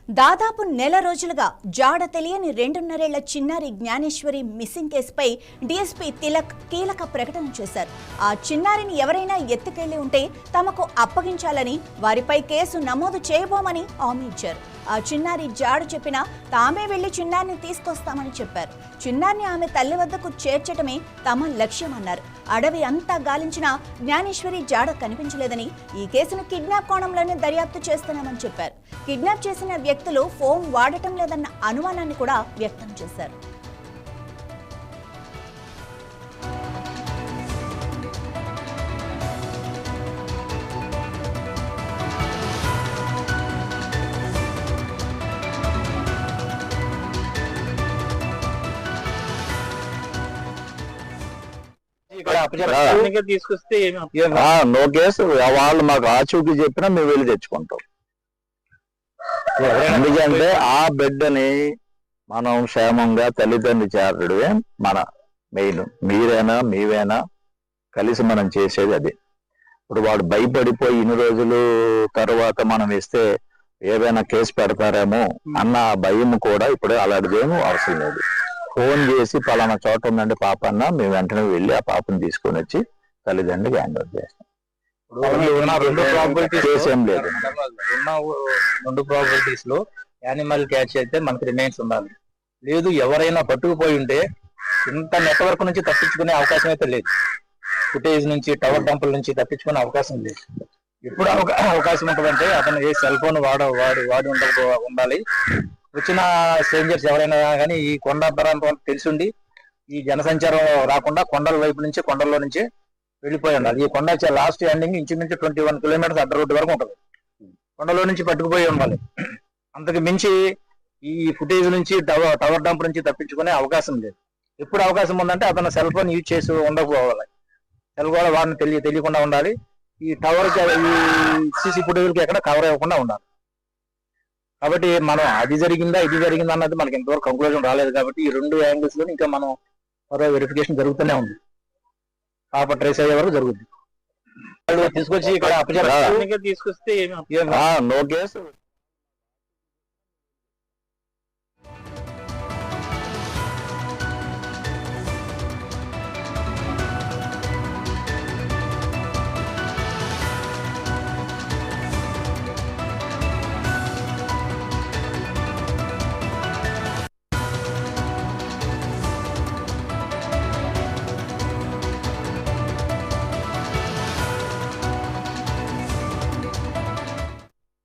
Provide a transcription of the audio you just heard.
దాదాపు నెల రోజులుగా జాడ తెలియని 2.5 ఏళ్ల చిన్నారి జ్ఞానేశ్వరి మిస్సింగ్ కేసుపై డీఎస్పీ తిలక్ కీలక ప్రకటన చేశారు. ఆ చిన్నారిని ఎవరైనా ఎత్తుకెళ్లి ఉంటే తమకు అప్పగించాలని, వారిపై కేసు నమోదు చేయబోమని హామీ ఇచ్చారు. ఆ చిన్నారి జాడ చెప్పినా తామే వెళ్లి చిన్నారిని తీసుకొస్తామని చెప్పారు. చిన్నారిని ఆమె తల్లి వద్దకు చేర్చటమే తమ లక్ష్యమన్నారు. అడవి అంతా గాలించినా జ్ఞానేశ్వరి జాడ కనిపించలేదని, ఈ కేసును కిడ్నాప్ కోణంలోనే దర్యాప్తు చేస్తున్నామని చెప్పారు. కిడ్నాప్ చేసిన వ్యక్తులు ఫోన్ వాడటం లేదన్న అనుమానాన్ని కూడా వ్యక్తం చేశారు. తీసుకొస్తే నో కేసు. వాళ్ళు మాకు ఆచూకీ చెప్పినా మేము వెళ్ళి తెచ్చుకుంటాం. ఎందుకంటే ఆ బిడ్డని మనం క్షేమంగా తల్లిదండ్రులు చేరడమే మన మెయిన్. మీరైనా మీవైనా కలిసి మనం చేసేది అది. ఇప్పుడు వాడు భయపడిపోయి ఇన్ని రోజులు తర్వాత మనం ఇస్తే ఏదైనా కేసు పెడతారేమో అన్న భయం కూడా ఇప్పుడు అలాంటిదేమో అవసరం లేదు. ఫోన్ చేసి పలానా చోట ఉందండి పాప అన్న, మేము వెంటనే వెళ్ళి ఆ పాపను తీసుకొని వచ్చి తల్లిదండ్రులకి హ్యాండ్ ఓవర్ చేస్తాం. కేసేం లేదు. రెండు ప్రాబిలిటీస్ లో యానిమల్ క్యాచ్ అయితే మనకి రిమైన్స్ ఉండాలి. లేదు ఎవరైనా పట్టుకుపోయి ఉంటే ఇంత నెట్వర్క్ నుంచి తప్పించుకునే అవకాశం అయితే లేదు. ఫుటేజ్ నుంచి, టవర్ డంపుల నుంచి తప్పించుకునే అవకాశం లేదు. ఎప్పుడు అవకాశం ఉంటుందంటే అతను ఏ సెల్ ఫోన్ వాడి ఉండాలి. వచ్చిన స్ట్రేంజర్స్ ఎవరైనా కానీ ఈ కొండ ప్రాంతం తెలిసిండి ఈ జనసంచారం రాకుండా కొండల వైపు నుంచి, కొండల్లో నుంచి వెళ్ళిపోయి ఉండాలి. ఈ కొండ లాస్ట్ ఎండింగ్ ఇంచుమించు 21 కిలోమీటర్స్ అడ్డ రోడ్డు వరకు ఉంటుంది. కొండలో నుంచి పట్టుకుపోయి ఉండాలి. అంతకు మించి ఈ ఫుటేజ్ నుంచి, టవర్ డంప్ నుంచి తప్పించుకునే అవకాశం లేదు. ఎప్పుడు అవకాశం ఉందంటే అతను సెల్ ఫోన్ యూజ్ చేసి ఉండకపోవాలి. సెల్ కూడా వాడిని తెలియకుండా ఉండాలి. ఈ టవర్ ఈ సీసీ ఫుటేజ్కి ఎక్కడ కవర్ అవ్వకుండా ఉండాలి. కాబట్టి మనం అది జరిగిందా ఇది జరిగిందా అన్నది మనకి ఇంతవరకు కంక్లూజన్ రాలేదు. కాబట్టి ఈ రెండు యాంగిల్స్ లో ఇంకా మనం వెరిఫికేషన్ జరుగుతూనే ఉంది. పాప ట్రేస్ అయ్యే వరకు జరుగుతుంది. తీసుకొచ్చి ఇక్కడ తీసుకొస్తే నో కేసు.